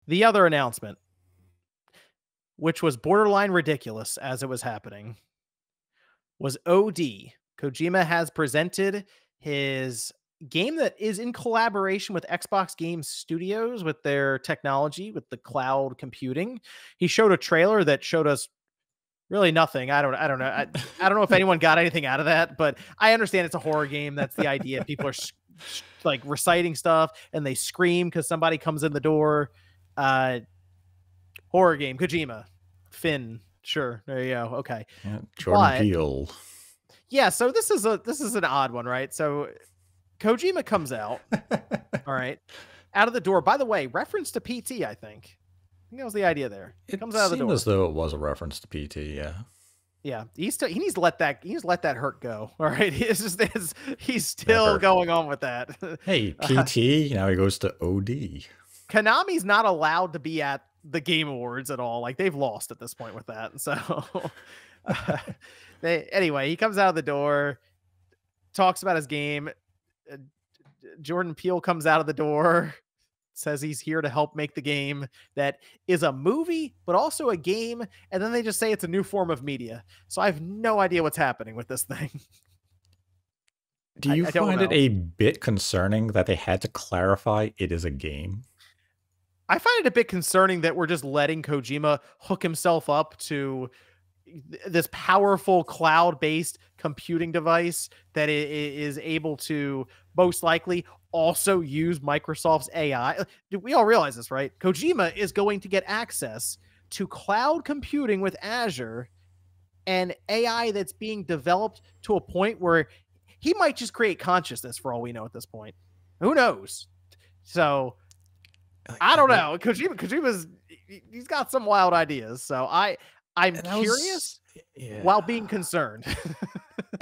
The other announcement, which was borderline ridiculous as it was happening, was OD. Kojima has presented his game that is in collaboration with Xbox Game Studios with their technology, with the cloud computing. He showed a trailer that showed us really nothing. I don't know. I don't know if anyone got anything out of that, but I understand it's a horror game. That's the idea. People are like reciting stuff and they scream because somebody comes in the door. Uh, Horror game, Kojima, Finn. Sure, there you go. Okay, Yeah, Jordan but Peele. yeah, so this is an odd one, right? So Kojima comes out, all right, out of the door. By the way, reference to PT, I think. I think that was the idea there. It Comes out of the seemed as door. though it was a reference to PT, yeah. Yeah, he needs to let that hurt go. All right, he's still Never. going on with that. Hey, Uh, PT, now he goes to OD. Konami's not allowed to be at the Game Awards at all. Like they've lost at this point with that. So uh, anyway, he comes out of the door, talks about his game. Uh, Jordan Peele comes out of the door, says he's here to help make the game that is a movie, but also a game. And then they just say it's a new form of media. So I have no idea what's happening with this thing. Do you I don't find it know. a bit concerning that they had to clarify it is a game? I find it a bit concerning that we're just letting Kojima hook himself up to this powerful cloud-based computing device that is able to most likely also use Microsoft's AI. We all realize this, right? Kojima is going to get access to cloud computing with Azure and AI that's being developed to a point where he might just create consciousness for all we know at this point. Who knows? So I don't know. Kojima's he's got some wild ideas. So I'm And that was, curious yeah. while being concerned.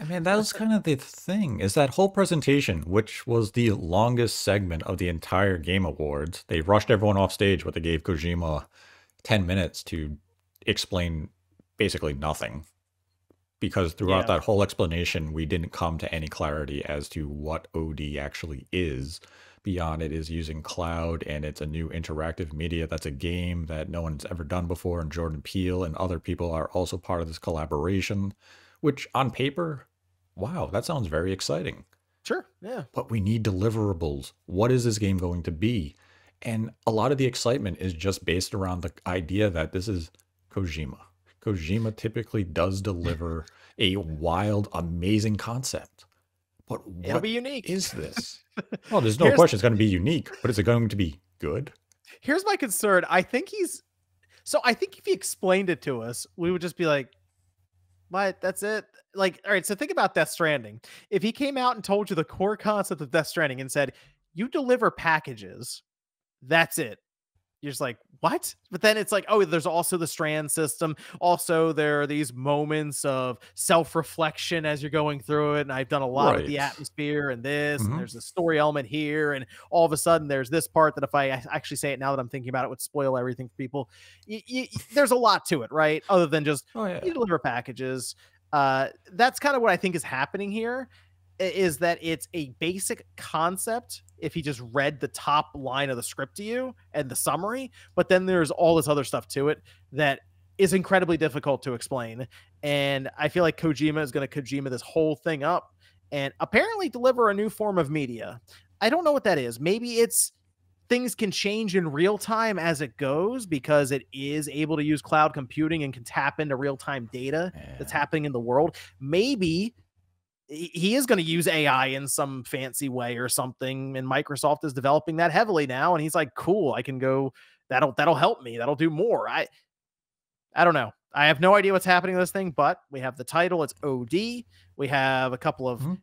I mean, that was kind of the thing, is that whole presentation, which was the longest segment of the entire Game Awards. They rushed everyone off stage, but they gave Kojima 10 minutes to explain basically nothing. Because throughout Yeah. that whole explanation, we didn't come to any clarity as to what OD actually is. Beyond it is using cloud, and it's a new interactive media that's a game that no one's ever done before, and Jordan Peele and other people are also part of this collaboration, which on paper, wow, that sounds very exciting. Sure. Yeah. But we need deliverables. What is this game going to be? And a lot of the excitement is just based around the idea that this is Kojima. Kojima typically does deliver a wild, amazing concept. But It'll what be unique. is this? Well, there's no here's question it's going to be unique, but is it going to be good? here's my concern. I think if he explained it to us, we would just be like, what? That's it? Like, all right, so think about Death Stranding. If he came out and told you the core concept of Death Stranding and said, you deliver packages, that's it. You're just like, what? But then it's like, oh, there's also the strand system. Also, there are these moments of self-reflection as you're going through it. And I've done a lot with the Right. atmosphere and this, and Hmm. there's a story element here. And all of a sudden, there's this part that if I actually say it now that I'm thinking about it, would spoil everything for people. There's a lot to it, right? Other than just Oh, you yeah. deliver packages. That's kind of what I think is happening here is that it's a basic concept if he just read the top line of the script to you and the summary, but then there's all this other stuff to it that is incredibly difficult to explain. And I feel like Kojima is going to Kojima this whole thing up and apparently deliver a new form of media. I don't know what that is. Maybe it's things can change in real time as it goes because it is able to use cloud computing and can tap into real time data that's Yeah. happening in the world. Maybe he is going to use AI in some fancy way or something. And Microsoft is developing that heavily now. And he's like, cool, I can go, that'll help me. That'll do more. I don't know. I have no idea what's happening with this thing, but we have the title. It's OD. We have a couple of Mhm.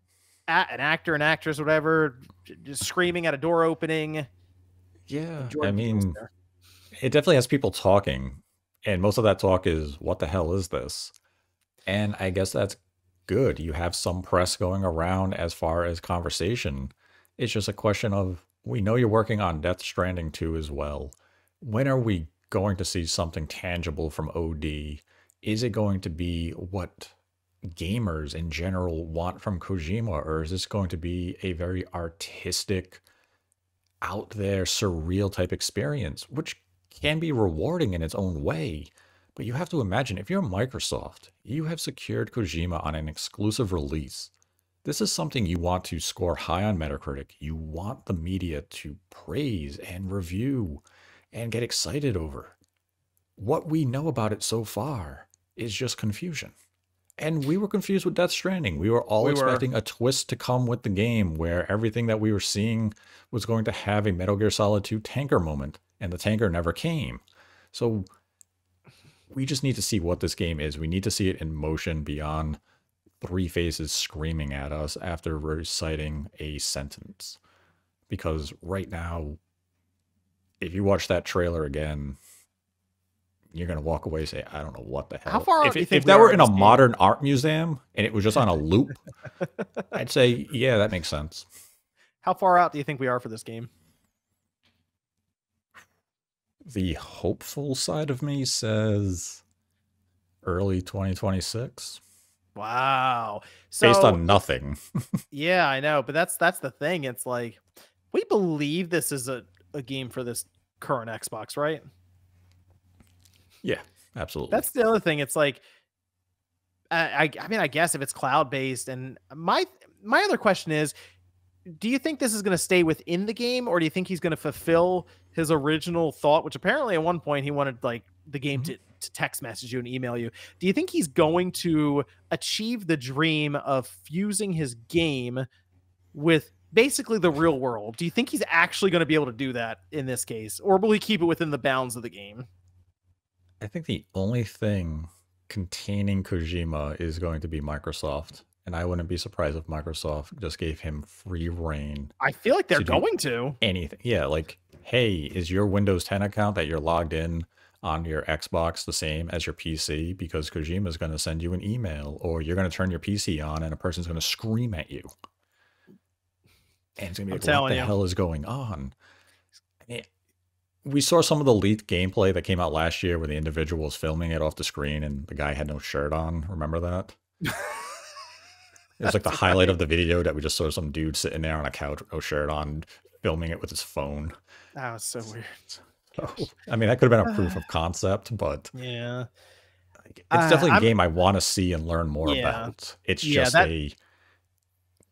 an actor and actress, whatever, just screaming at a door opening. And Yeah. I Jordan Peele's mean, there. it definitely has people talking, and most of that talk is, what the hell is this? And I guess that's good. You have some press going around as far as conversation. It's just a question of, we know you're working on Death Stranding 2 as well. When are we going to see something tangible from OD? Is it going to be what gamers in general want from Kojima, or is this going to be a very artistic, out there, surreal type experience? Which can be rewarding in its own way. But you have to imagine if you're Microsoft, you have secured Kojima on an exclusive release. This is something you want to score high on Metacritic. You want the media to praise and review and get excited over. What we know about it so far is just confusion. And we were confused with Death Stranding. We were all expecting a twist to come with the game where everything that we were seeing was going to have a Metal Gear Solid 2 tanker moment, and the tanker never came. So we just need to see what this game is. We need to see it in motion beyond three faces screaming at us after reciting a sentence. Because right now, if you watch that trailer again, you're going to walk away and say, I don't know what the hell. How far out do you think if that were in a modern art museum and it was just on a loop, I'd say, yeah, that makes sense. How far out do you think we are for this game? The hopeful side of me says early 2026. Wow. So, based on nothing. Yeah, I know. But that's the thing. It's like, we believe this is a game for this current Xbox, right? Yeah, absolutely. That's the other thing. It's like, I mean, I guess if it's cloud-based, and my other question is, do you think this is going to stay within the game, or do you think he's going to fulfill his original thought, which apparently at one point he wanted like the game to text message you and email you? Do you think he's going to achieve the dream of fusing his game with basically the real world? Do you think he's actually going to be able to do that in this case, or will he keep it within the bounds of the game? I think the only thing containing Kojima is going to be Microsoft. And I wouldn't be surprised if Microsoft just gave him free reign. I feel like they're going to. Anything. Yeah, like, hey, is your Windows 10 account that you're logged in on your Xbox the same as your PC? Because Kojima is going to send you an email, or you're going to turn your PC on and a person's going to scream at you. And it's going to be like, what the hell is going on? I mean, we saw some of the leaked gameplay that came out last year where the individual was filming it off the screen and the guy had no shirt on. Remember that? It was like the highlight of the video that we just saw some dude sitting there on a couch with no shirt on, filming it with his phone. That was so weird. So, I mean, that could have been a proof of concept, but yeah, it's definitely a game I want to see and learn more about. It's just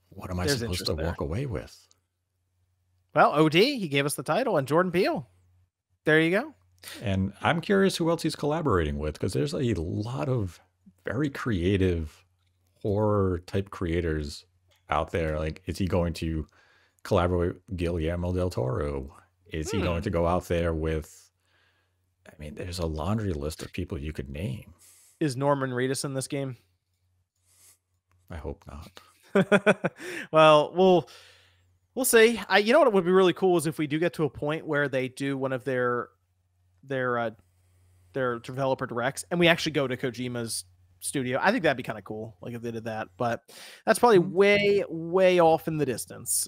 what am I supposed to walk away with? Well, OD, he gave us the title, and Jordan Peele. There you go. And I'm curious who else he's collaborating with, because there's a lot of very creative horror type creators out there. Like, is he going to collaborate with Guillermo del Toro? Is he going to go out there with, I mean, there's a laundry list of people you could name. Is Norman Reedus in this game? I hope not. Well, we'll see. You know what would be really cool is if we do get to a point where they do one of their developer directs and we actually go to Kojima's studio. I think that'd be kind of cool, like if they did that, but that's probably way off in the distance.